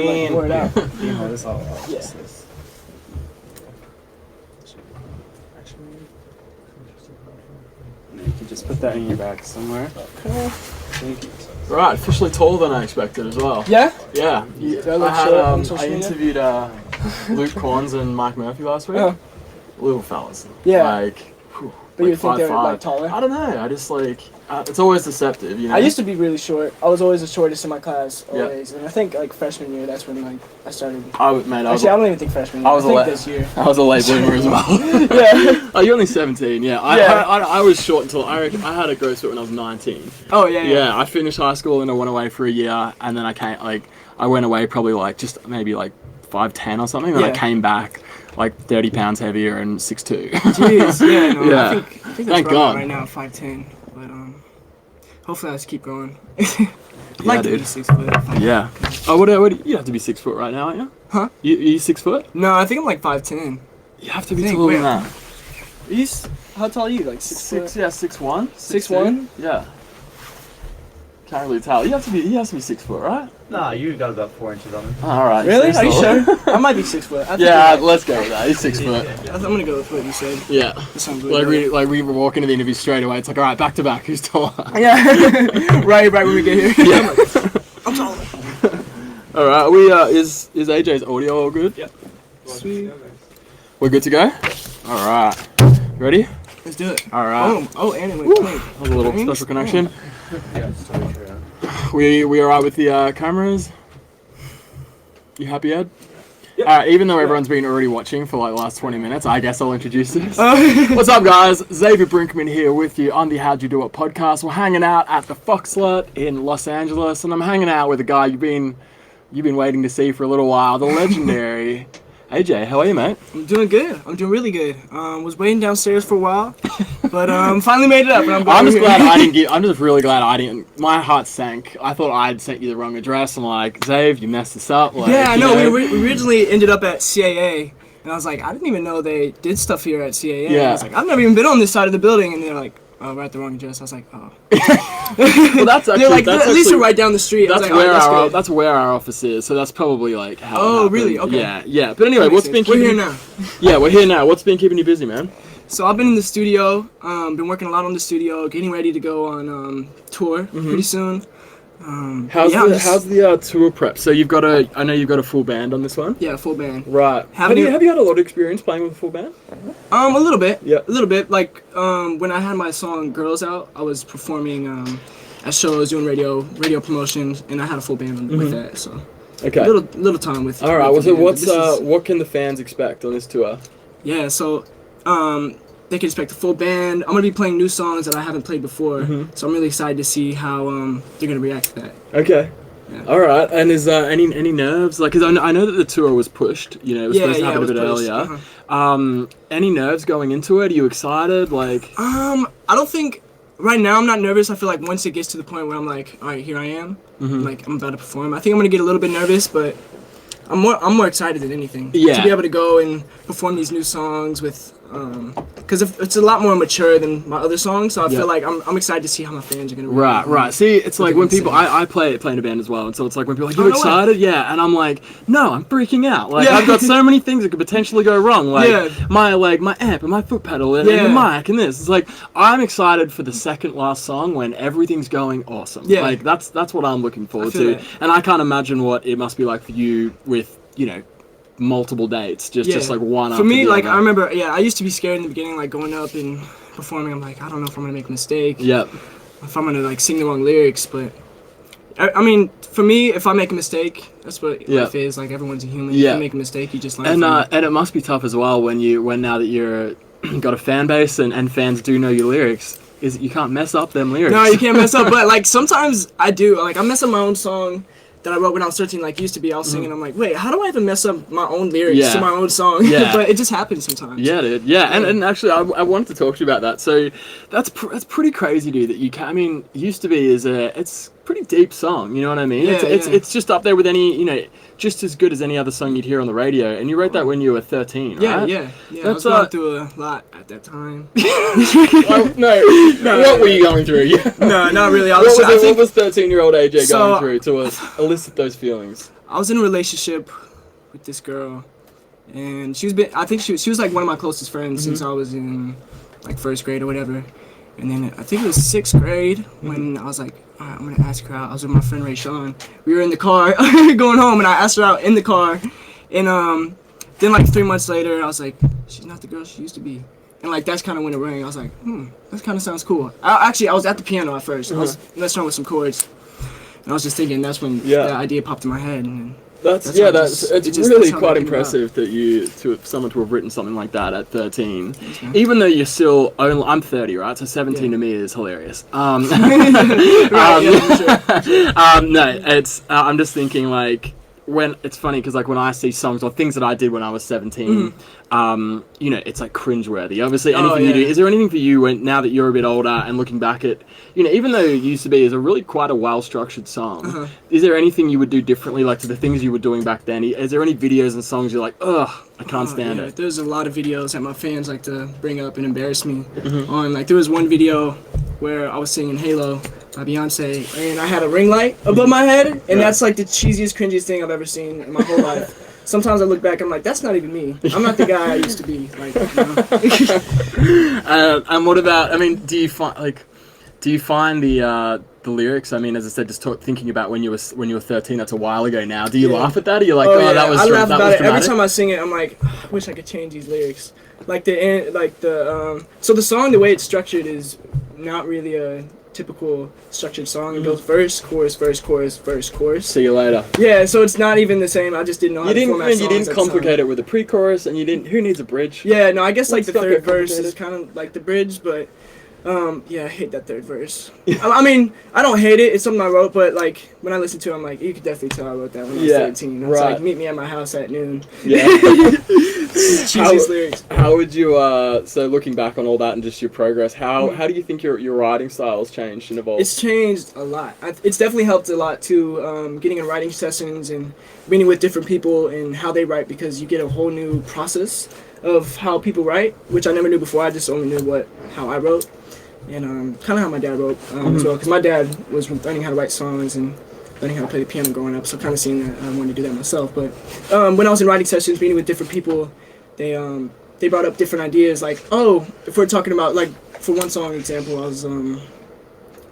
Queen. Word out. This all. Yeah. You can just put that in your bag somewhere. Okay. Thank you. Right, officially taller than I expected as well. Yeah? Yeah. Do I look short on social I media? interviewed Luke Corns and Mike Murphy last week. Oh. Little fellas. Yeah. Like, whew, But like you think they're 5'5". like taller? I don't know. I just like it's always deceptive, you know. I used to be really short. I was always the shortest in my class, Yeah. always. And I think like freshman year, that's when like I started. I was Actually, I don't even think freshman year. I was I think a this year. I was a late bloomer as well. Yeah. Oh, you're only 17. Yeah. I was short until I had a growth spurt when I was 19. Oh yeah. Yeah, I finished high school and I went away for a year, and then I went away probably like just maybe like 5'10" or something, and I came back like 30 pounds heavier and 6'2". Jeez. Yeah. No. Yeah. I think that's Thank right God. right now, 5'10". But hopefully I just keep going. Yeah, like to dude. be 6 foot. Yeah. Oh, what you have to be 6 foot right now, aren't you? Huh? You 6 foot? No, I think I'm like 5'10". You have to be Think, taller than wait. that. How tall are you? Like 6 foot? Yeah, 6'1". 6'1"? Yeah. Can't really tell. He has to be 6 foot, right? Nah, you got about 4 inches on him. Oh, all right. Really? so Are you solid. sure? I might be 6 foot. I think Yeah, you're right. let's go with that. He's 6 foot. I'm gonna go with what you said. Yeah. That sounds really good. Like we were walking to the interview straight away. It's like, all right, back to back. Who's taller? Yeah. right when we get here. Yeah. I'm taller. All right. We is AJ's audio all good? Yep. Sweet. We're good to go. All right. Ready? Let's do it. All right. Boom. Oh, and it went clean. That was a little Green? special connection. Yeah, just to make sure. We all right with the cameras? You happy, Ed? Yep. All right. Even though everyone's been already watching for like the last 20 minutes, I guess I'll introduce this. What's up, guys? Xavier Brinkman here with you on the How'd You Do It podcast. We're hanging out at the Foxlet in Los Angeles, and I'm hanging out with a guy you've been waiting to see for a little while, the legendary AJ. How are you, mate? I'm doing good. I'm doing really good. Was waiting downstairs for a while, but finally made it up. And I'm just glad I didn't I'm just really glad I didn't. My heart sank. I thought I'd sent you the wrong address. I'm like, Xav, you messed this up. Like, Yeah, I know. you We originally ended up at CAA, and I was like, I didn't even know they did stuff here at CAA. Yeah. I was like, I've never even been on this side of the building, and they're like, oh, we're at the wrong address. I was like, oh. Well, that's actually They're like, that's at least actually- we're right down the street. I was That's like, where oh, that's our good. that's where our office is. So that's probably like how. it Oh, happened. really? Okay. Yeah. But anyway, That what's makes been sense. keeping We're here you? now. Yeah, we're here now. What's been keeping you busy, man? So I've been in the studio, been working a lot on the studio, getting ready to go on tour pretty soon. How's yeah, the tour prep? So I know you've got a full band on this one. Yeah, full band. Right. Have Haven't you you- had a lot of experience playing with a full band? A little bit. Yeah. A little bit. Like when I had my song "Girls" out, I was performing at shows, doing radio promotions, and I had a full band with that. So Okay. little time with. All right. with So the band, but this is- what can the fans expect on this tour? Yeah. So they can expect a full band. I'm gonna be playing new songs that I haven't played before, so I'm really excited to see how they're gonna react to that. Okay. Yeah. All right. And is any nerves? Like, 'cause I know that the tour was pushed. You know, it was supposed to happen a bit earlier. Any nerves going into it? Are you excited? Like. I don't think right now I'm not nervous. I feel like once it gets to the point where I'm like, all right, here I am, like I'm about to perform. I think I'm gonna get a little bit nervous, but I'm more excited than anything. Yeah. To be able to go and perform these new songs with, because it's a lot more mature than my other songs. So I feel like I'm excited to see how my fans are gonna react. Right. See, it's like they're when gonna people, say. I play in a band as well, and so it's like when people are like, Oh, you no way. excited? Yeah, and I'm like, no, I'm freaking out. Like, Yeah. I've got so many things that could potentially go wrong. Like, Yeah. my amp and my foot pedal and the mic and this. It's like, I'm excited for the second last song when everything's going awesome. Yeah. Like, that's what I'm looking forward feel to. that. And I can't imagine what it must be like for you with, multiple dates, just like one For after me, the like other. I remember, I used to be scared in the beginning, like going up and performing. I'm like, I don't know if I'm gonna make a mistake. Yep. If I'm gonna like sing the wrong lyrics, but I mean, for me, if I make a mistake, that's what life is. Like everyone's a human. Yeah. If you make a mistake, you just learn. And from it. and it must be tough as well when now that you're got a fan base and fans do know your lyrics, is you can't mess up them lyrics. No, you can't mess up. But like sometimes I do. Like I mess up my own song that I wrote when I was 13. Like used to be, I was singing. I'm like, wait, how do I even mess up my own lyrics to my own song? Yeah. But it just happens sometimes. Yeah, dude. Yeah, and actually, I wanted to talk to you about that. So that's pretty crazy, dude. That you can. I mean, used to be it's pretty deep song. You know what I mean? Yeah, it's just up there with any just as good as any other song you'd hear on the radio. And you wrote that when you were 13, right? Yeah. I That's, was going through a lot at that time. No. What were you going through? Yeah. No, not really. What was 13-year-old AJ So- going through to elicit those feelings? I was in a relationship with this girl, and I think she was like one of my closest friends since I was in like first grade or whatever. And then I think it was sixth grade when I was like, all right, I'm gonna ask her out. I was with my friend Ray Sean. We were in the car going home, and I asked her out in the car. And then like 3 months later, I was like, she's not the girl she used to be. And like that's kind of when it rang. I was like, that kind of sounds cool. I was at the piano at first. I was messing around with some chords, and I was just thinking that's when the idea popped in my head. And it's really quite impressive that someone to have written something like that at 13, even though you're still only, I'm 30, right? So 17 to me is hilarious. No, it's I'm just thinking like when it's funny because like when I see songs or things that I did when I was 17, you know, it's like cringeworthy. Obviously, anything you do. Is there anything for you when now that you're a bit older and looking back at, you know, even though it used to be is a really quite a well-structured song, is there anything you would do differently, like to the things you were doing back then? Is there any videos and songs you're like, ugh, I can't stand it? There's a lot of videos that my fans like to bring up and embarrass me on. Like there was one video where I was singing Halo by Beyonce, and I had a ring light above my head, and that's like the cheesiest, cringiest thing I've ever seen in my whole life. Sometimes I look back, I'm like, that's not even me. I'm not the guy I used to be. Like, you know? And what about? I mean, do you find the lyrics? I mean, as I said, just thinking about when you were 13. That's a while ago now. Do you laugh at that? Are you like, that was? I laugh about it dramatic? every time I sing it. I'm like, I wish I could change these lyrics. Like so the song, the way it's structured is not really a typical structured song. It goes verse, chorus, verse, chorus, verse, chorus. See you later. Yeah, so it's not even the same. I just didn't know how to format songs. You didn't complicate it with a pre-chorus, and you didn't. Who needs a bridge? Yeah, no, I guess like the third verse is kind of like the bridge, but I hate that third verse. I mean, I don't hate it. It's something I wrote, but like when I listen to it, I'm like, you could definitely tell I wrote that when I was 13. It's like, meet me at my house at noon. Yeah. Cheesiest lyrics. How would you? So looking back on all that and just your progress, how do you think your writing style has changed and evolved? It's changed a lot. It's definitely helped a lot too. Getting in writing sessions and meeting with different people and how they write, because you get a whole new process of how people write, which I never knew before. I just only knew how I wrote. And kind of how my dad wrote as well, because my dad was learning how to write songs and learning how to play the piano growing up, so kind of seeing that I wanted to do that myself. But when I was in writing sessions, meeting with different people, they brought up different ideas, like, if we're talking about, like, for one song example, I was,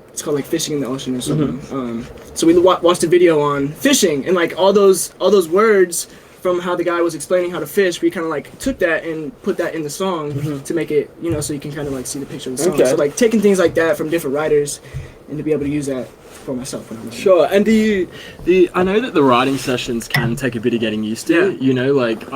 it's called, like, Fishing in the Ocean or something. So we watched a video on fishing, and, like, all those words from how the guy was explaining how to fish, we kind of like took that and put that in the song to make it, you know, so you can kind of like see the picture of the song. So like taking things like that from different writers and to be able to use that for myself when I'm writing. Sure. And I know that the writing sessions can take a bit of getting used to, you know, like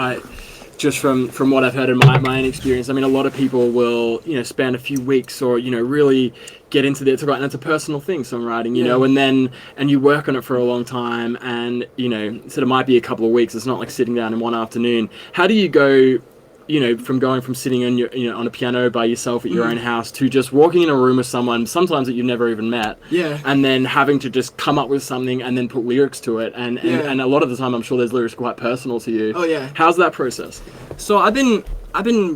just from what I've heard in my own experience, I mean, a lot of people will, you know, spend a few weeks or, you know, really get into it, and it's a personal thing, songwriting, you know, and you work on it for a long time, and, you know, so it might be a couple of weeks. It's not like sitting down in one afternoon. How do you go, you know, from going from sitting on on a piano by yourself at your own house to just walking in a room with someone, sometimes that you've never even met, and then having to just come up with something and then put lyrics to it, and a lot of the time I'm sure there's lyrics quite personal to you. How's that process? So I've been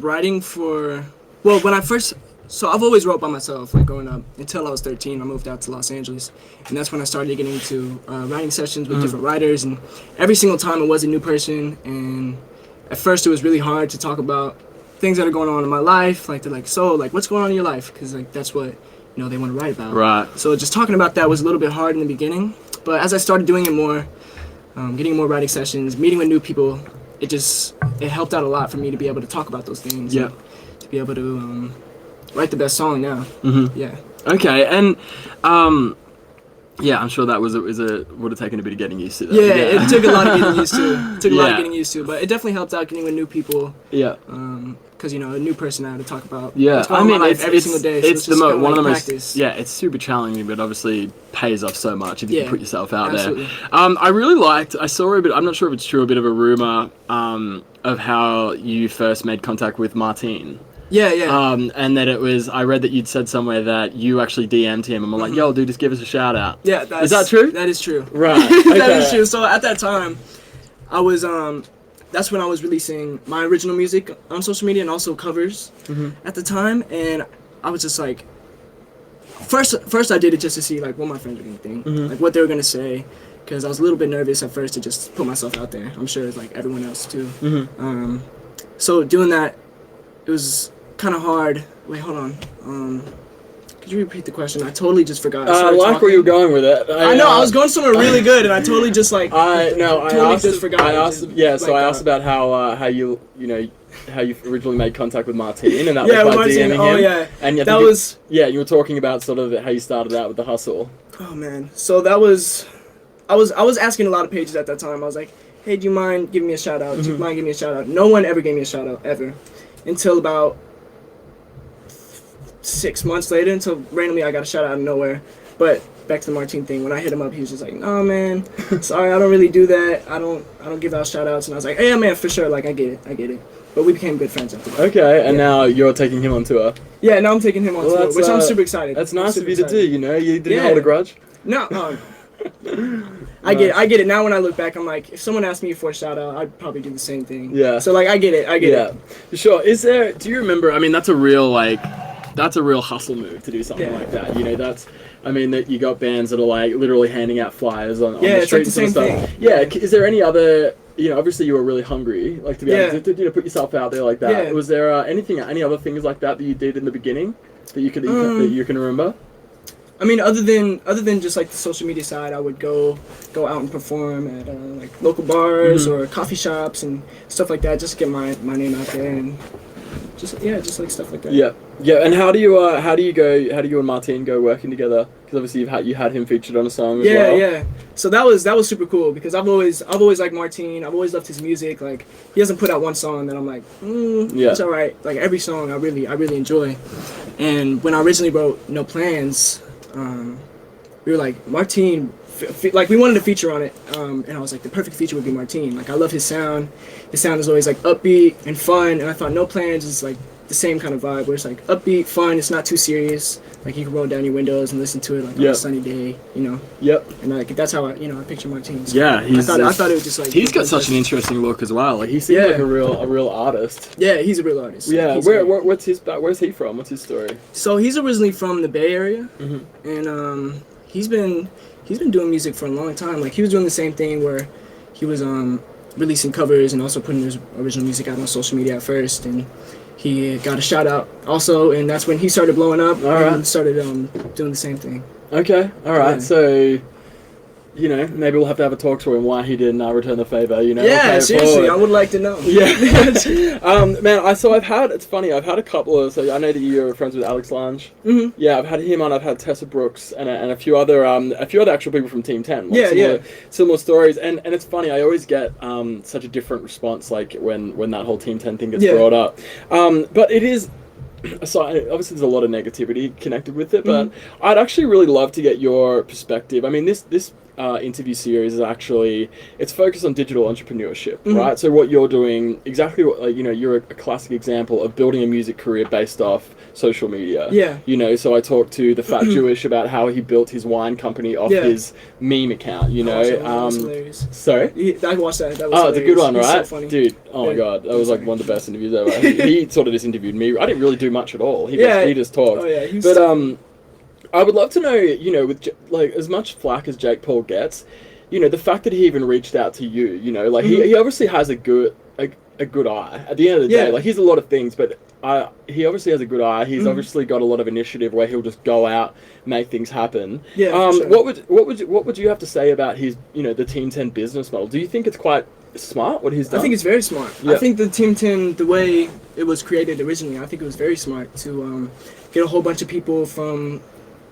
writing when I first. So I've always wrote by myself, like growing up, until I was 13. I moved out to Los Angeles, and that's when I started getting into writing sessions with different writers, and every single time it was a new person, and at first it was really hard to talk about things that are going on in my life, like they're like, so like what's going on in your life, because like that's what, you know, they want to write about. Right. So just talking about that was a little bit hard in the beginning, but as I started doing it more, getting more writing sessions, meeting with new people, it helped out a lot for me to be able to talk about those things. Yeah. To be able to write the best song now. Yeah. Okay, and I'm sure that would have taken a bit of getting used to. That. Yeah, it took a lot of getting used to. It took a lot of getting used to, but it definitely helped out getting with new people. Yeah. Because, you know, a new person I had to talk about. Yeah, I mean, it's every single day. It's so it's one of the practice. most. Yeah, it's super challenging, but obviously pays off so much if you can put yourself out absolutely. there. I really liked. I saw a bit. I'm not sure if it's true. A bit of a rumor of how you first made contact with Martin. Yeah. And that it was, I read that you'd said somewhere that you actually DM'd him and were like, yo, dude, just give us a shout out. Yeah. Is that true? That is true. Right. That is true. So at that time, I was, that's when I was releasing my original music on social media and also covers at the time. And I was just like, first I did it just to see like what my friends were going to think, like what they were going to say. because I was a little bit nervous at first to just put myself out there. I'm sure it's like everyone else too. So doing that, it was kind of hard. Wait, hold on. Could you repeat the question? I totally just forgot. I like where you were going with it. I know, I was going somewhere really good, and I totally just like. I asked asked about how you originally made contact with Martine, and that was by Martine, DMing him. oh yeah, And that was. You were talking about sort of how you started out with the hustle. Oh man, so that was, I was asking a lot of pages at that time. I was like, hey, do you mind giving me a shout out? Do you mind giving me a shout out? No one ever gave me a shout out ever, until about 6 months later, until randomly I got a shout out out of nowhere. But back to the Martine thing, when I hit him up, he was just like, "No man, sorry, I don't really do that. I don't give out shout outs." And I was like, "Hey man, for sure, like I get it." But we became good friends after that. Okay, and now you're taking him on tour. Yeah, now I'm taking him on tour, which I'm super excited. That's nice of you excited. to do. You know, you didn't hold a grudge. No, I get it. Now when I look back, I'm like, if someone asked me for a shout out, I'd probably do the same thing. Yeah. So like, I get it. Yeah, sure. Do you remember? I mean, that's a real hustle move to do something like that. You know, that you got bands that are like literally handing out flyers on the street it's like and the stuff. same thing. Yeah. Is there any other? Obviously you were really hungry, like to be able to put yourself out there like that. Yeah. Was there any other things like that you did in the beginning that you can remember? I mean, other than just like the social media side, I would go out and perform at like local bars or coffee shops and stuff like that, just to get my name out there and just like stuff like that. Yeah. And how do you and Martine go working together? Because obviously you had him featured on a song as well. Yeah. So that was super cool because I've always liked Martine. I've always loved his music. Like he hasn't put out one song that I'm like, it's alright. Like every song I really enjoy. And when I originally wrote No Plans, we were like Martine. Like we wanted a feature on it, and I was like, the perfect feature would be Martine. Like I love his sound. His sound is always like upbeat and fun, and I thought No Plans is like the same kind of vibe where it's like upbeat, fun. It's not too serious. Like you can roll down your windows and listen to it like on a sunny day, you know. Yep. And like that's how I picture Martine. So yeah, I thought it was just like he's got such an interesting look as well. Like he seems like a real artist. Yeah, he's a real artist. Yeah. Where's he from? What's his story? So he's originally from the Bay Area, and he's been doing music for a long time. Like he was doing the same thing where he was releasing covers and also putting his original music out on social media at first, and he got a shout out also, and that's when he started blowing up and started doing the same thing. Okay, all right. Yeah. So, maybe we'll have to have a talk to him why he didn't return the favor. Yeah, seriously, I would like to know. Yeah, man. It's funny. I've had a couple of. So I know that you're friends with Alex Lange. Mm-hmm. Yeah, I've had him on. I've had Tessa Brooks and a few other actual people from Team 10. Like similar stories. And it's funny. I always get such a different response like when that whole Team 10 thing gets brought up. But it is. So obviously there's a lot of negativity connected with it, but I'd actually really love to get your perspective. I mean, this interview series is it's focused on digital entrepreneurship, right? So what you're doing, exactly what, you're a classic example of building a music career based off social media. Yeah. So I talked to the Fat Jewish about how he built his wine company off his meme account, hilarious. Sorry? I watched that. That was hilarious. It's a good one, right? So funny. Dude, oh my god, that was like one of the best interviews ever. He sort of just interviewed me. I didn't really do much at all. He just talked. Oh yeah, but I would love to know, with like as much flack as Jake Paul gets, the fact that he even reached out to you, he obviously has a good eye. At the end of the day, like he's a lot of things, but he obviously has a good eye. He's obviously got a lot of initiative where he'll just go out, make things happen. Yeah. Sure. What would you have to say about his, the Team 10 business model? Do you think it's quite smart what he's done? I think it's very smart. Yeah. I think the Team 10, the way it was created originally, I think it was very smart to get a whole bunch of people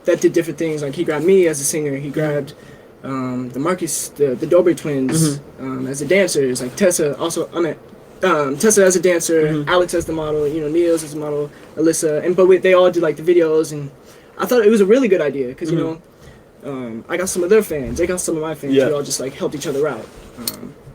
that did different things. Like he grabbed me as a singer. He grabbed the Marcus, the Dobre twins as the dancers. Like Tessa also. Tessa as a dancer, Alex as the model. Niels as the model, Alyssa, but they all did like the videos, and I thought it was a really good idea because I got some of their fans, they got some of my fans. We all just like helped each other out.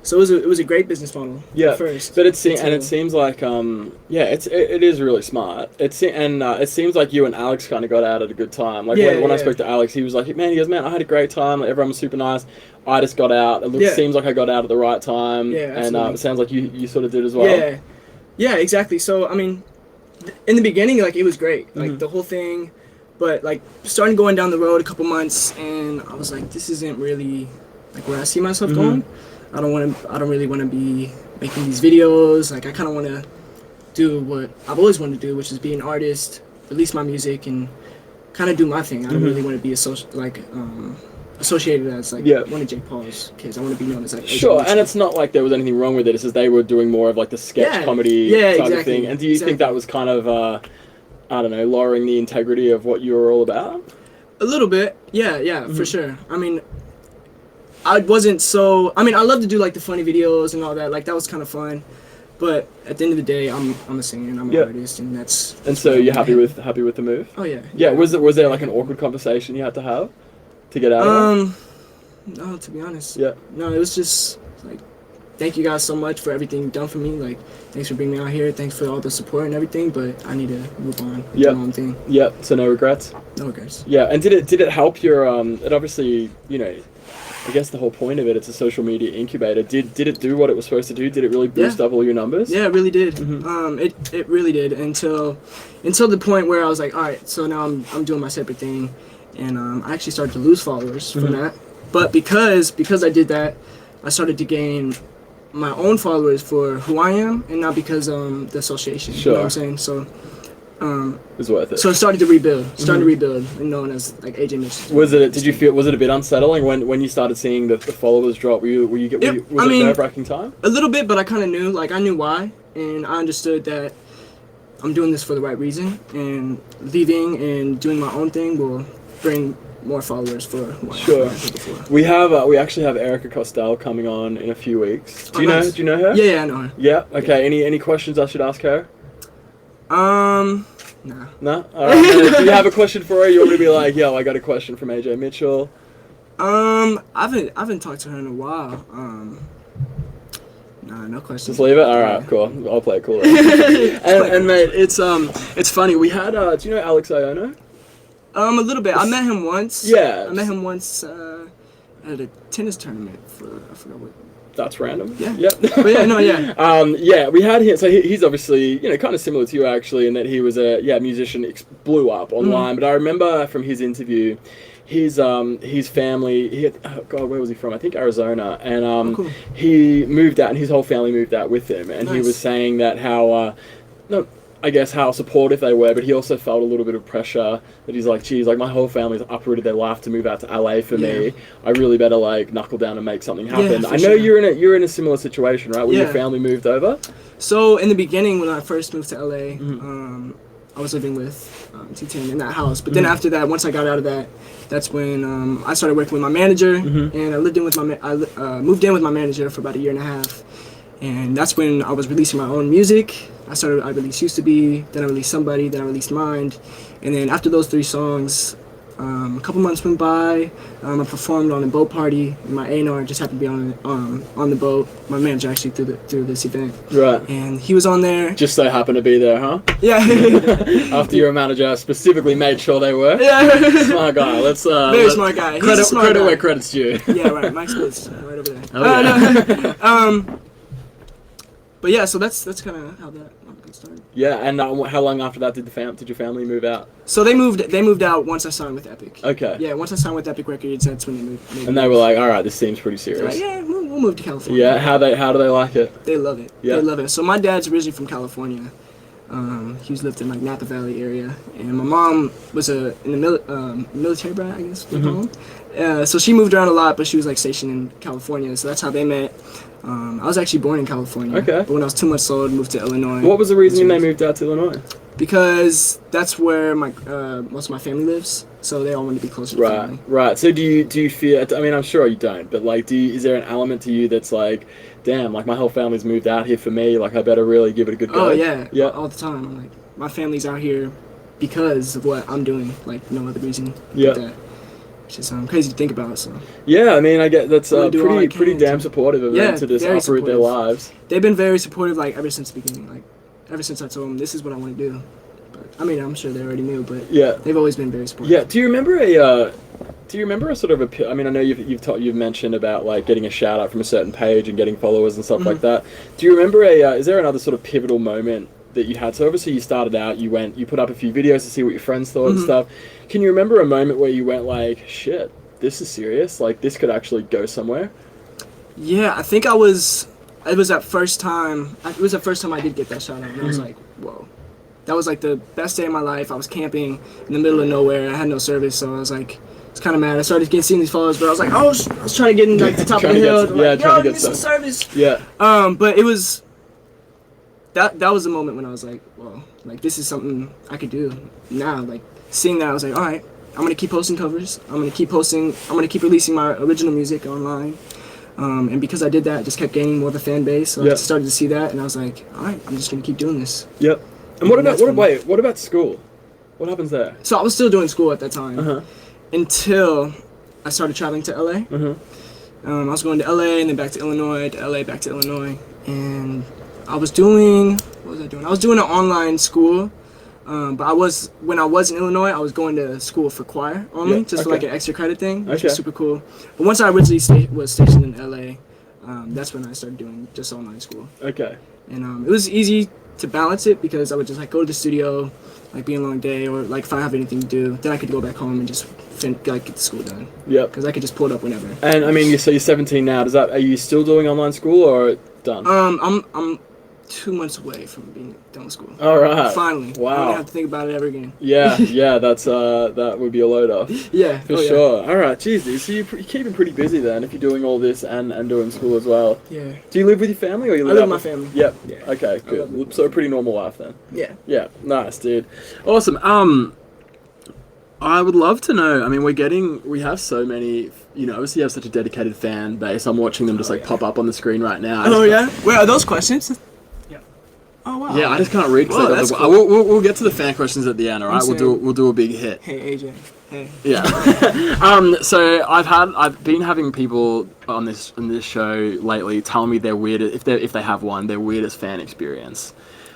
So it was a great business model. Yeah, at first. But it seems like it is really smart. It seems like you and Alex kind of got out at a good time. Like when I spoke to Alex, he was like, man, I had a great time. Like, everyone was super nice. I just got out. It seems like I got out at the right time. Yeah, absolutely. And it sounds like you sort of did as well. Yeah, exactly. So I mean, in the beginning, like it was great, like the whole thing. But like starting going down the road a couple months, and I was like, this isn't really like where I see myself going. I don't really want to be making these videos. Like I kind of want to do what I've always wanted to do, which is be an artist, release my music, and kind of do my thing. I don't really want to be associated as like one of Jake Paul's kids. I want to be known as like sure. And it's not like there was anything wrong with it. It's just they were doing more of like the sketch comedy type of thing. And do you think that was kind of I don't know, lowering the integrity of what you were all about? A little bit, yeah, for sure. I mean, I love to do like the funny videos and all that. Like that was kind of fun. But at the end of the day, I'm a singer and I'm an artist, and that's. And so you're happy with the move? Oh yeah. Yeah. Was there like an awkward conversation you had to have to get out of it? No, to be honest. Yeah. No, it was just like, thank you guys so much for everything you've done for me. Like, thanks for bringing me out here. Thanks for all the support and everything. But I need to move on. Yeah. Do my own thing. Yeah. So no regrets. No regrets. Yeah. And did it help your It obviously, you know, I guess the whole point of it's a social media incubator. Did it do what it was supposed to do? Did it really boost up all your numbers? Yeah, it really did. It really did until the point where I was like, all right, so now I'm doing my separate thing, and I actually started to lose followers from that. But because I did that, I started to gain my own followers for who I am, and not because the association. Sure. You know what I'm saying? So. It's worth it. So it started to rebuild, and known as like AJS. Was it a bit unsettling when you started seeing the followers drop? Was it a nerve-wracking time? A little bit, but I kind of knew, I knew why, and I understood that I'm doing this for the right reason, and leaving and doing my own thing will bring more followers for who I am. Sure. We actually have Erica Costell coming on in a few weeks. Do you know her? Yeah, I know her. Yeah. Okay. Any questions I should ask her? Nah. No? Alright. Do you have a question for her? You want me to be like, yo, I got a question from AJ Mitchell? I haven't talked to her in a while. Nah, no questions. Just leave it? Alright, cool. I'll play it cool. and mate, it's funny. We had, do you know Alex Iono? A little bit. I met him once. Yeah. I met him once, at a tennis tournament I forgot what. That's random. Yeah. Yep. But yeah, no, yeah. Yeah, we had him. So he's obviously, kind of similar to you actually, in that he was a musician, blew up online. But I remember from his interview, his family. God, where was he from? I think Arizona. And cool. He moved out, and his whole family moved out with him. And Nice. he was saying that I guess how supportive they were, but he also felt a little bit of pressure that he's like, geez, my whole family's uprooted their life to move out to LA for me. I really better knuckle down and make something happen. Yeah, I know you're in a similar situation, right? When your family moved over. So in the beginning, when I first moved to LA, I was living with T10 in that house. But then after that, once I got out of that, that's when I started working with my manager, and I moved in with my manager for about a year and a half. And that's when I was releasing my own music. I released Used to Be, then I released Somebody, then I released Mind. And then after those 3 songs, a couple months went by. I performed on a boat party. And my A&R just happened to be on the boat. My manager actually threw this event. Right. And he was on there. Just so happened to be there, huh? Yeah. After your manager specifically made sure they were. Yeah. Smart guy. Very smart guy. He's a smart credit guy. where credit's due. Yeah, right. Mike's place right over there. Oh, yeah. But yeah, so that's kind of how that started. Yeah, and how long after that did your family move out? So they moved out once I signed with Epic. Okay. Yeah, once I signed with Epic Records, that's when they moved. And they were like, all right, this seems pretty They're serious. like, yeah, we'll move to California. Yeah, how do they like it? They love it. Yeah. They love it. So my dad's originally from California. He's lived in Napa Valley area, and my mom was in the military brat, I guess. So she moved around a lot, but she was stationed in California. So that's how they met. I was actually born in California. Okay. But when I was 2 months old, moved to Illinois. What was the reason they moved out to Illinois? Because that's where most of my family lives. So they all want to be closer to family. Right. So do you feel? I mean, I'm sure you don't, but is there an element to you that's like, damn, my whole family's moved out here for me. I better really give it a good go. Oh yeah. Yeah. All the time. I'm my family's out here because of what I'm doing. No other reason. Yeah. Like that. Which is crazy to think about. So. Yeah, I mean, I get that's pretty damn to, supportive of them to just uproot their lives. They've been very supportive, ever since the beginning. Ever since I told them this is what I want to do. But I mean, I'm sure they already knew, but they've always been very supportive. Yeah. Do you remember a sort of a? I mean, I know you've mentioned about getting a shout out from a certain page and getting followers and stuff like that. Do you remember is there another sort of pivotal moment that you had? So obviously you started out, you put up a few videos to see what your friends thought and stuff. Can you remember a moment where you went shit, this is serious. Like, this could actually go somewhere? Yeah, I think it was that first time I did get that shout out, and I was like, whoa. That was like the best day of my life. I was camping in the middle of nowhere. I had no service, so I was like, it's kind of mad. I started seeing these followers, but I was like, I was trying to get in like the top of the hill. Like, yo, give me some service. Yeah. But it was that was the moment when I was like, whoa, like this is something I could do now. Like seeing that, I was like, all right, I'm gonna keep posting covers. I'm gonna keep releasing my original music online. And because I did that, I just kept gaining more of a fan base. So I started to see that, and I was like, all right, I'm just gonna keep doing this. Yep. And what about school? What happens there? So I was still doing school at that time until I started traveling to LA. I was going to LA and then back to Illinois, to LA, back to Illinois, and I was doing I was doing an online school, but when I was in Illinois, I was going to school for choir only, just for like an extra credit thing, which was super cool. But once I originally was stationed in LA, that's when I started doing just online school. Okay. And it was easy to balance it because I would just like go to the studio, like be a long day, or like if I have anything to do, then I could go back home and just get the school done. Yep. Because I could just pull it up whenever. And I mean, so you're 17 now. Are you still doing online school or done? I'm 2 months away from being done with school. All right. Finally. Wow. I don't have to think about it ever again. Yeah, that's that would be a load off. Yeah, for sure. All right, geez, dude. So you're keeping pretty busy then if you're doing all this and doing school as well. Yeah. Do you live with your family or you live? I live with my family. Yep. Yeah. Okay, good. So a pretty normal life then. Yeah. Yeah. Nice, dude. Awesome. I would love to know. I mean, we have so many. You know, obviously you have such a dedicated fan base. I'm watching them just pop up on the screen right now. Wait, are those questions? Oh wow! Yeah, I just can't read. Whoa, cool. We'll get to the fan questions at the end. All right, we'll do a big hit. Hey AJ. Hey. Yeah. So I've been having people on this show lately tell me their weirdest, if they have one, their weirdest fan experience.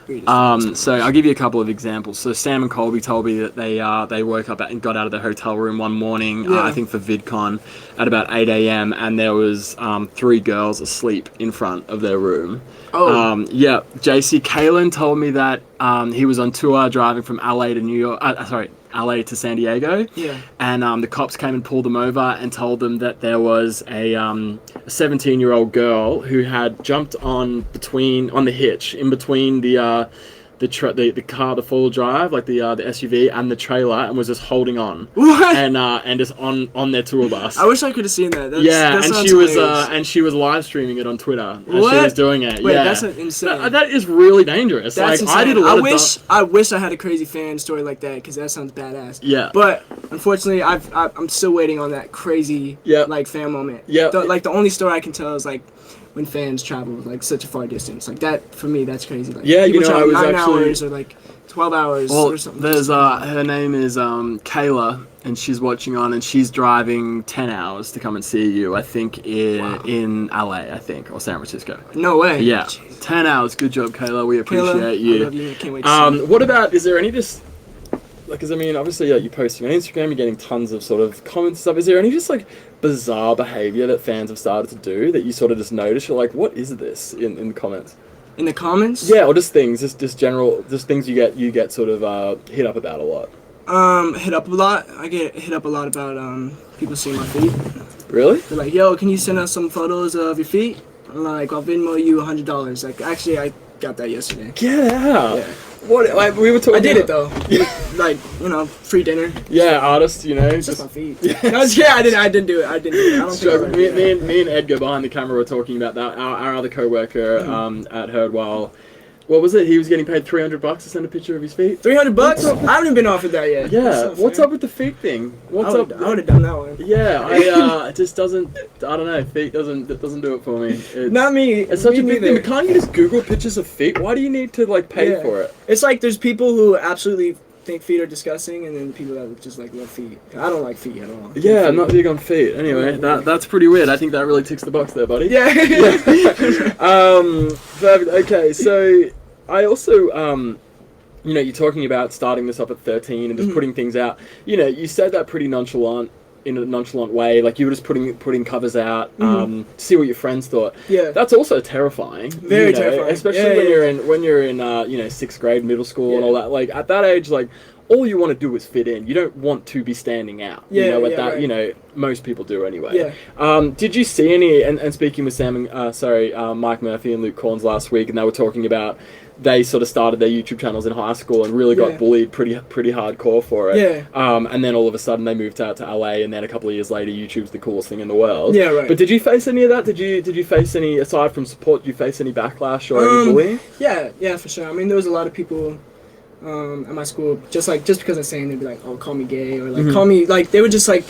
So I'll give you a couple of examples. So Sam and Colby told me that they woke up and got out of their hotel room one morning, I think for VidCon, at about 8 a.m. and there was 3 girls asleep in front of their room. Oh. Yeah. JC Kalen told me that he was on tour driving from LA to New York. LA to San Diego. Yeah. And the cops came and pulled them over and told them that there was a 17-year-old girl who had jumped on the hitch in between the car, the four-wheel drive, like the SUV and the trailer, and was just holding on. What? And just on their tour bus. I wish I could have seen that. And she was live streaming it on Twitter as she was doing it. Wait, that's insane. That is really dangerous. That's insane. I did a lot I wish I had a crazy fan story like that because that sounds badass. Yeah. But unfortunately, I'm still waiting on that crazy fan moment. Yeah. The only story I can tell is like when fans travel like such a far distance, like that for me, that's crazy. Like, people travel 9 hours or like 12 hours or something. There's her name is Kayla, and she's watching on, and she's driving 10 hours to come and see you. I think in LA, I think, or San Francisco. No way. Yeah, jeez. 10 hours. Good job, Kayla. We appreciate you. I love you. I can't wait to see you. What about? Is there any just? Because I mean, obviously, you're posting on Instagram, you're getting tons of sort of comments and stuff. Is there any just like bizarre behavior that fans have started to do that you sort of just notice? You're like, what is this in the comments? In the comments? Yeah, or just things, just general, just things you get sort of hit up about a lot. Hit up a lot. I get hit up a lot about people seeing my feet. Really? They're like, yo, can you send us some photos of your feet? I'm like, I'll Venmo you $100. Like, actually, I got that yesterday. Get out. Yeah. What? Like, we were talking. I did it though. Like, free dinner. Yeah, artist. It's just my feet. I didn't do it. I don't think. Me and Edgar behind the camera were talking about that. Our other co-worker at Herdwell. What was it? He was getting paid $300 to send a picture of his feet. $300? I haven't even been offered that yet. Yeah. What's up with the feet thing? What's up? I would have done that one. Yeah. It just doesn't. I don't know. Feet doesn't do it for me. Not me. It's such a big thing. Can't you just Google pictures of feet? Why do you need to like pay for it? It's like there's people who absolutely think feet are disgusting, and then people that just like love feet. I don't like feet at all. Yeah, I'm not big on feet. Anyway, that's pretty weird. I think that really ticks the box there, buddy. Yeah. Okay, so I also, you're talking about starting this up at 13 and just putting things out. You said that pretty nonchalant, in a nonchalant way, like you were just putting covers out to see what your friends thought. Yeah, that's also terrifying. Very terrifying, especially when you're in 6th grade, middle school, and all that. Like at that age, like all you want to do is fit in. You don't want to be standing out. Yeah, you know, at yeah, that, right. you know, most people do anyway. Yeah. Did you see any, and speaking with Mike Murphy and Luke Corns last week, and they were talking about they sort of started their YouTube channels in high school and really got bullied pretty hardcore for it. Yeah. And then all of a sudden they moved out to LA, and then a couple of years later, YouTube's the coolest thing in the world. Yeah, right. But did you face any of that? Did you face any, aside from support, did you face any backlash or any bullying? Yeah, for sure. I mean, there was a lot of people at my school, just because I'm saying, they'd be like, oh, call me gay, or like, call me, like, they would just like,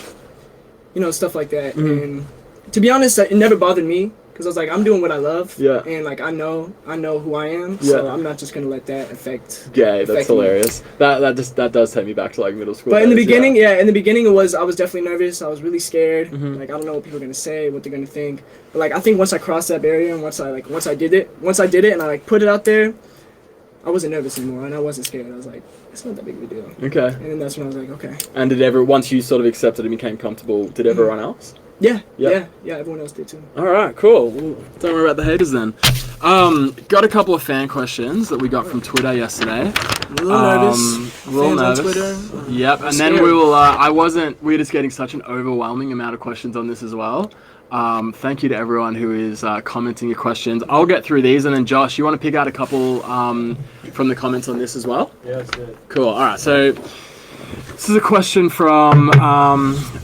you know, stuff like that. And to be honest, it never bothered me, because I was like, I'm doing what I love. Yeah. And like, I know who I am, so I'm not just gonna let that affect That's me. hilarious. That does take me back to like middle school. But in the days, beginning, in the beginning, I was definitely nervous. I was really scared. Like, I don't know what people are gonna say, what they're gonna think. But like, I think once I crossed that barrier, and once I did it, and I like put it out there, I wasn't nervous anymore, and I wasn't scared. I was like, it's not that big of a deal. Okay. And then that's when I was like, okay. And once you sort of accepted and became comfortable, did everyone else? Yeah, everyone else did too. All right, cool. Well, don't worry about the haters then. Got a couple of fan questions that we got from Twitter yesterday. A little nervous. Fans on Twitter. Yep, and then we will. We're just getting such an overwhelming amount of questions on this as well. Thank you to everyone who is commenting your questions. I'll get through these, and then Josh, you want to pick out a couple from the comments on this as well? Yeah, that's good. Cool. All right, so this is a question from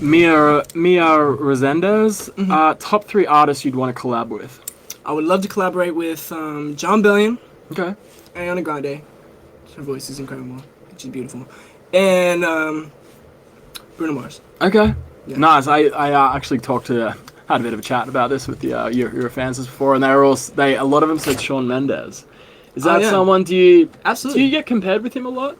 Mia Resendez. Top 3 artists you'd want to collab with? I would love to collaborate with John Bellion. Okay. Ariana Grande. Her voice is incredible. She's beautiful. And Bruno Mars. Okay. Yeah. Nice. I actually had a bit of a chat about this with your fans before, and a lot of them said Shawn Mendes. Is that someone? Absolutely. Do you get compared with him a lot?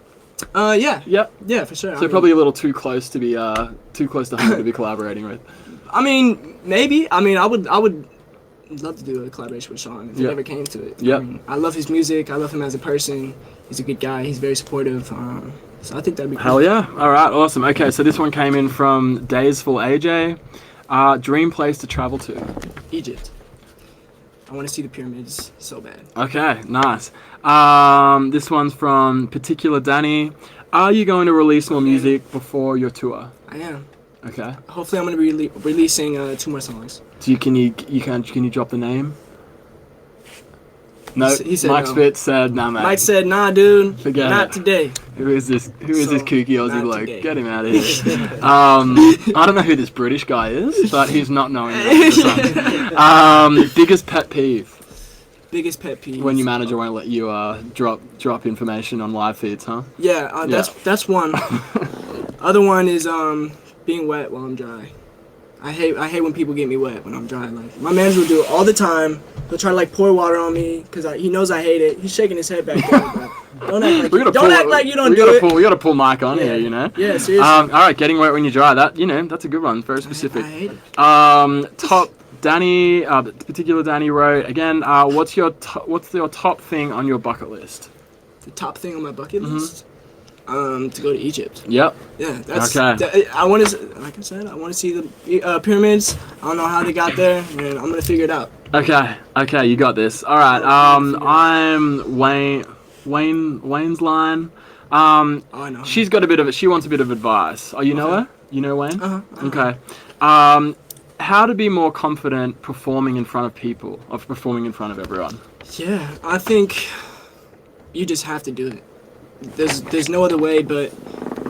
Yeah. Yep. Yeah, for sure. So probably a little too close to be home to be collaborating with. I mean, maybe. I mean, I would love to do a collaboration with Shawn if it ever came to it. Yep. I mean, I love his music. I love him as a person. He's a good guy. He's very supportive. So I think that'd be cool. Hell yeah. All right, awesome. Okay, so this one came in from Daysful AJ. Dream place to travel to? Egypt. I want to see the pyramids so bad. Okay, nice. This one's from Particular Danny. Are you going to release more music before your tour? I am. Okay. Hopefully, I'm going to be releasing 2 more songs. Can you drop the name? No, he said Mike no. Spitz said, nah, mate. Mike said, nah, dude. Forget not it. today. Who is this kooky Aussie not bloke? today. Get him out of here. I don't know who this British guy is, but he's not knowing that. Biggest pet peeve? Biggest pet peeve. When your manager won't let you drop information on live feeds, huh? Yeah, that's one. Other one is being wet while I'm dry. I hate when people get me wet when I'm dry. Like, my manager will do it all the time. He'll try to like pour water on me because he knows I hate it. He's shaking his head back there. Don't act like you don't do it. We gotta pull Mike on here, you know. Yeah, seriously. All right, getting wet when you're dry. That's a good one. Very specific. I hate it. Top Danny, particular Danny wrote again. What's your top thing on your bucket list? The top thing on my bucket list. To go to Egypt. Yep. Yeah, that's okay. I want to, like I said, I want to see the pyramids. I don't know how they got there, and I'm gonna figure it out. Okay, you got this. All right. I'm Wayne's line. I know. She's got she wants a bit of advice. Oh, you know her? You know Wayne? Okay. How to be more confident performing in front of people, or performing in front of everyone? Yeah, I think you just have to do it. There's no other way but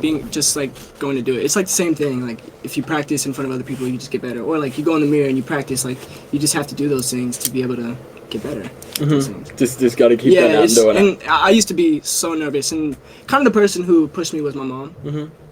being just like going to do it. It's like the same thing. Like, if you practice in front of other people, you just get better. Or like, you go in the mirror and you practice. Like, you just have to do those things to be able to get better. Just got to keep going out and doing it. And I used to be so nervous, and kind of the person who pushed me was my mom.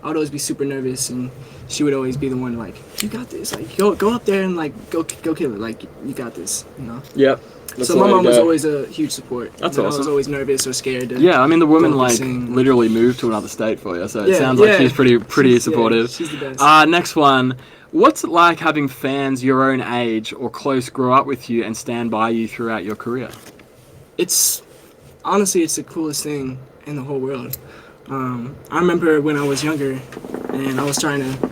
I would always be super nervous, and she would always be the one like, you got this. Like, go up there and like go kill it. Like, you got this. You know. Yep. So my mom was always a huge support. That's awesome. awesome. I was always nervous or scared. I mean, the woman literally moved to another state for you, so it sounds like she's pretty supportive. Yeah, she's the best. Next one. What's it like having fans your own age or close grow up with you and stand by you throughout your career? Honestly, it's the coolest thing in the whole world. I remember when I was younger and I was trying to,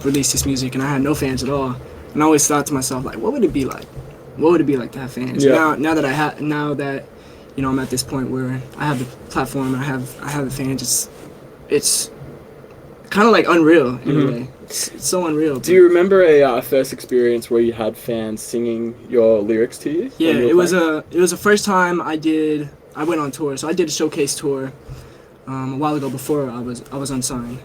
release this music, and I had no fans at all. And I always thought to myself, like, what would it be like? What would it be like to have fans? Yeah. Now that I'm at this point where I have the platform, I have the fans. it's kind of like unreal in a way. It's so unreal. Do you remember a first experience where you had fans singing your lyrics to you? Yeah, it was the first time I went on tour. So I did a showcase tour a while ago before I was unsigned.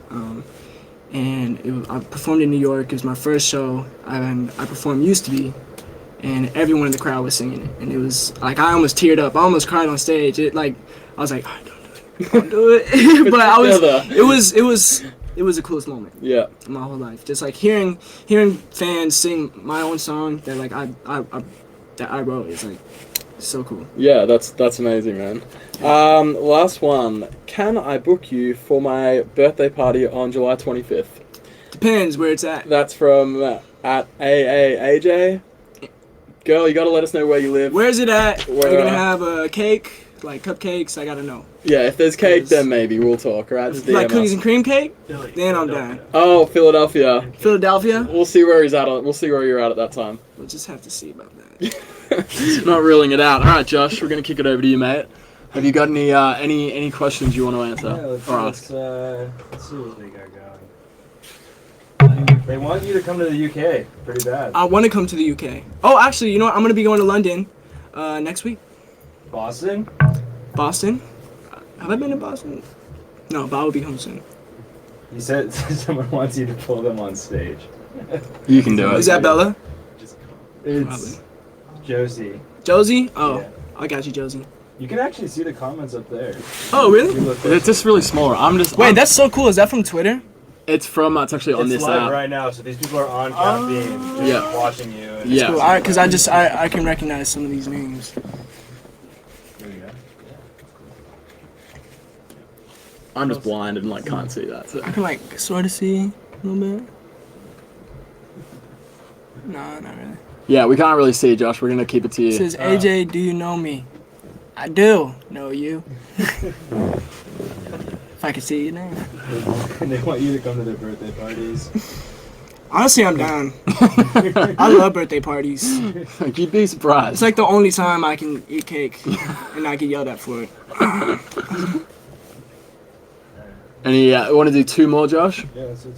I performed in New York. It was my first show. I performed Used to Be, and everyone in the crowd was singing it. And it was like I almost teared up. I almost cried on stage. I was like, oh, don't do it. But it was the coolest moment. Yeah. In my whole life. Just like hearing fans sing my own song that like I wrote is like so cool. Yeah, that's amazing, man. Last one. Can I book you for my birthday party on July 25th? Depends where it's at. That's from at AJ. Girl, you gotta let us know where you live. Where is it at? Where, Are you gonna have a cake? Like cupcakes? I gotta know. Yeah, if there's cake, then maybe we'll talk, right? Just Like DM cookies us. and cream cake? Then I'm down. Oh, Philadelphia. Philadelphia? We'll see where he's at. We'll see where you're at that time. We'll just have to see about that. Not ruling it out. All right, Josh, we're gonna kick it over to you, mate. Have you got any questions you want to answer or ask? Let's see what they got going. They want you to come to the UK pretty bad. I want to come to the UK. Oh, actually, you know what? I'm gonna be going to London next week. Boston? Boston? Have I been to Boston? No, but I will be home soon. You said someone wants you to pull them on stage. You can do it. Is that Bella? It's Josie. Josie? Oh, Yeah. I got you, Josie. You can actually see the comments up there. Oh, really? You look It's just really small. Wait, that's so cool. Is that from Twitter? It's from. It's actually on it's this live app. right now, so these people are on caffeine, just Yeah. watching you. And Yeah. Cool. Because I can recognize some of these names. There you go. I'm just blind and like can't see that. So. I can like sort of see a little bit. No, not really. Yeah, we can't really see, Josh. We're gonna keep it to you. It says, AJ, do you know me? I do know you. If I could see your name. They want you to come to their birthday parties. Honestly, I'm down. I love birthday parties. You'd be surprised. It's like the only time I can eat cake and not get yelled at for it. Any want to do two more, Josh? Yeah, that's it.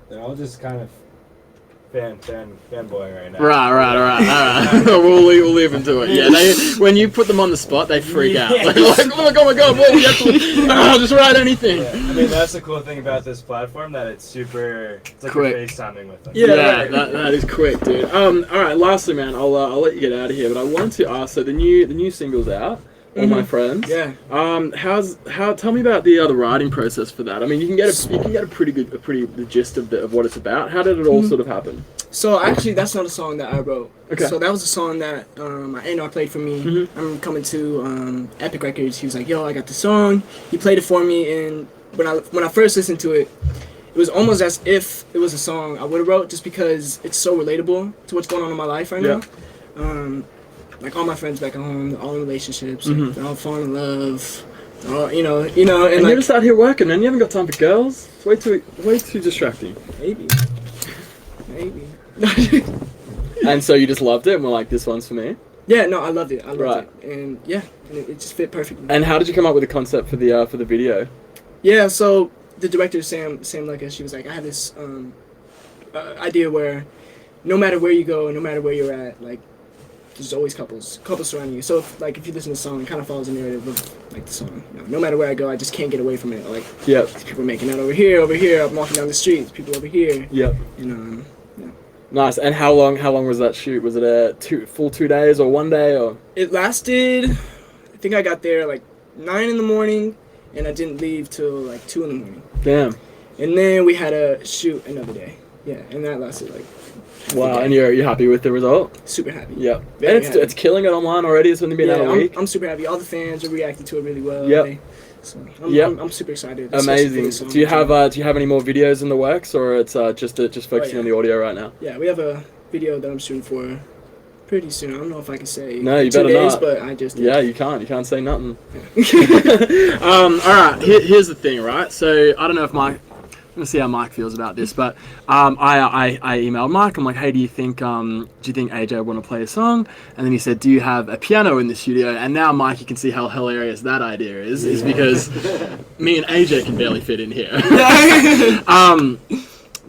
They're all just kind of fanboying right now. Right. we'll leave them to it. Yeah, when you put them on the spot, they freak out. Yeah. They're like, oh my god, what we have to? I'll just write anything. Yeah. I mean, that's the cool thing about this platform, that it's like Quick. you're FaceTiming with them. Yeah, that is quick, dude. All right, lastly, man, I'll let you get out of here, but I wanted to ask. So the new single's out. All my friends. Yeah. Tell me about the writing process for that. I mean, you can get a pretty the gist of what it's about. How did it all sort of happen? So actually, that's not a song that I wrote. Okay. So that was a song that A&R played for me. I'm coming to Epic Records. He was like, "Yo, I got the song." He played it for me, and when I first listened to it, it was almost as if it was a song I would have wrote, just because it's so relatable to what's going on in my life right now. Like all my friends back at home, they're all in relationships, they're all falling in love. You know, and like, you're just out here working, man. You haven't got time for girls. It's way too distracting. Maybe. And so you just loved it, and were like, "This one's for me." Yeah, no, I loved it. And yeah, and it just fit perfectly. And how did you come up with the concept for the video? Yeah, so the director Sam Lucas, she was like, I have this idea where no matter where you go, no matter where you're at, like there's always couples surrounding you. So if you listen to the song, it kind of follows the narrative of like the song. No matter where I go, I just can't get away from it. Like these people making out over here. I'm walking down the street. There's people over here. Yep. And Nice. And how long was that shoot? Was it a full 2 days or 1 day or? it lasted. I think I got there like 9 in the morning, and I didn't leave till like 2 in the morning. Damn. And then we had to shoot another day. Yeah, and that lasted like. Wow. And you're happy with the result? Super happy. Yep. Very And happy. it's killing it online already. It's only been out a week. I'm super happy. All the fans are reacting to it really well. Yep. So Yep. I'm super excited. Amazing. Do you have any more videos in the works, or it's just focusing on the audio right now? Yeah, we have a video that I'm shooting for pretty soon. I don't know if I can say No, you 2 better days, not. but I just did. Yeah, you can't say nothing. All right. Here's the thing, right? So I don't know if We'll see how Mike feels about this. But I emailed Mike. I'm like, hey, do you think AJ would want to play a song? And then he said, do you have a piano in the studio? And now, Mike, you can see how hilarious that idea is because me and AJ can barely fit in here.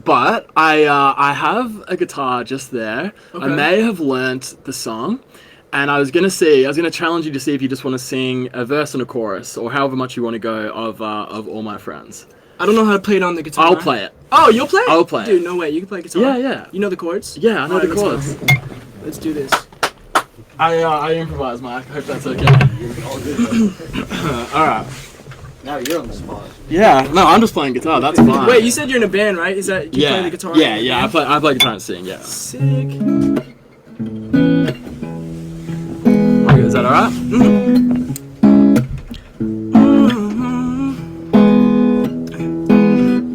But I have a guitar just there. Okay. I may have learnt the song. And I was gonna challenge you to see if you just want to sing a verse and a chorus, or however much you want to go of All My Friends. I don't know how to play it on the guitar. I'll play it. Oh, you'll play it? I'll play it. Dude, no way. You can play guitar? Yeah. You know the chords? Yeah, I know the chords. Let's do this. I improvise, Mike. I hope that's okay. All right. Now you're on the spot. Yeah, no, I'm just playing guitar. That's fine. Wait, you said you're in a band, right? Is that you play the guitar? Yeah. I play guitar and sing. Yeah. Sick. Okay, is that all right?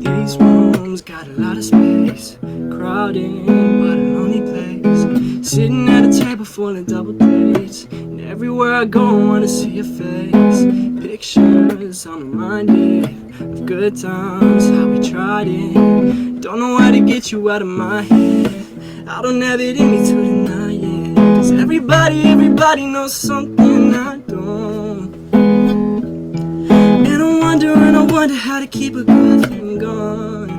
These rooms got a lot of space, crowded but a lonely place. Sitting at a table full of double dates, and everywhere I go, I wanna see your face. Pictures, I'm reminded of good times, how we tried it. Don't know how to get you out of my head. I don't have it in me to deny it. 'Cause everybody knows something I don't. And I wonder how to keep a good thing going.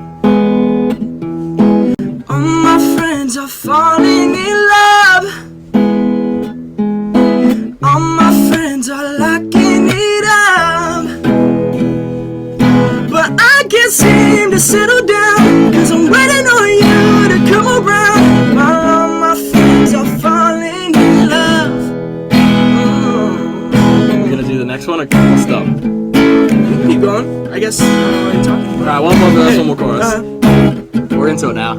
All my friends are falling in love. All my friends are locking it up. But I can't seem to settle down, 'cause I'm waiting on you to come around. While all my friends are falling in love. We're gonna do the next one or stop? Keep going. I guess what are you talking about? Alright, one more verse, one more chorus. We're into it now.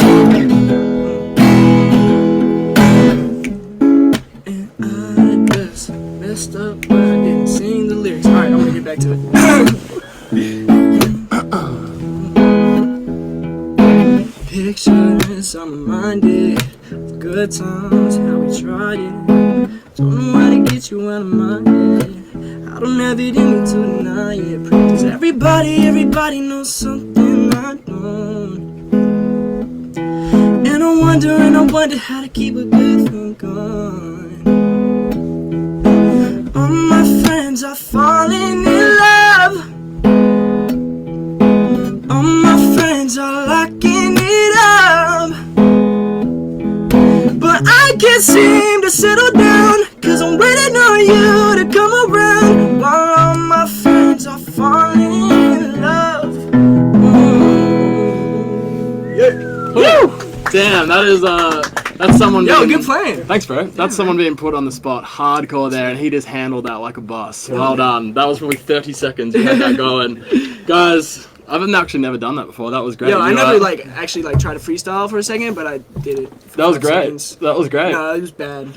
And I just messed up, but I didn't sing the lyrics. Alright, I'm gonna get back to it. Pictures, I'm reminded of good times, how we tried it. Don't know how to get you out of my head. I don't have it in me to deny it. Because everybody knows something I don't. And I wonder how to keep a good thing going. All my friends are falling in love. All my friends are locking it up. But I can't seem to settle down, 'cause I'm waiting on you to come around. While all my friends are falling in love. Woo! Damn, that's someone. Yo, good playing. Thanks, bro. That's someone being put on the spot, hardcore there, and he just handled that like a boss. Well done. That was probably 30 seconds. You had that going, guys. I've actually never done that before. That was great. Yo, I never actually tried to freestyle for a second, but I did it. That was 5 great. seconds. That was great. No, it was bad.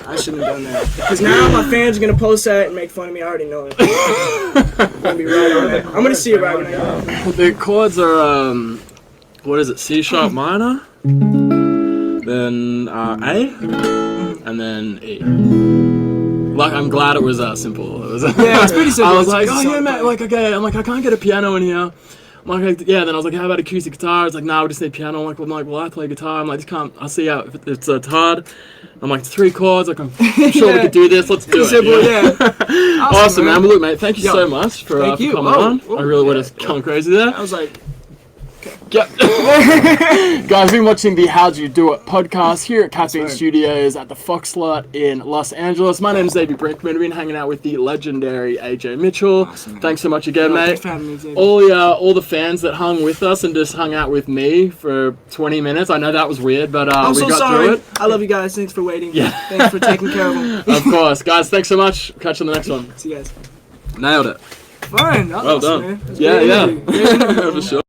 I shouldn't have done that. Because now my fans are gonna post that and make fun of me. I already know it. I'm gonna be right on it. I'm gonna see it right when I go. The chords are what is it? C sharp minor, then A, and then E. Like, I'm glad it was simple. It was, yeah, it's pretty simple. I was like, oh yeah, man. Like, okay. I'm like, I can't get a piano in here. I'm like, yeah. Then I was like, how about acoustic guitar? It's like, nah, we just need piano. I'm like, well, I play guitar. I'm like, this can't. I see how it's hard. I'm like, 3 chords. Like, I'm sure we could do this. Let's do it. Simple, yeah. Awesome, man. Well, look, mate. Thank you so much for coming on. I really would have gone crazy there. I was like. Yep. Guys, we've been watching the How'd You Do It podcast here at Caffeine Studios at the Fox Lot in Los Angeles. My name's Xavier Brinkman. We've been hanging out with the legendary AJ Mitchell. Awesome, thanks so much again, mate. All the fans that hung with us and just hung out with me for 20 minutes. I know that was weird, but we got through it. I love you guys. Thanks for waiting. Yeah. Thanks for taking care of them. Of course. Guys, thanks so much. Catch you on the next one. See you guys. Nailed it. Fine. That was well awesome, done. Man. Yeah. For sure.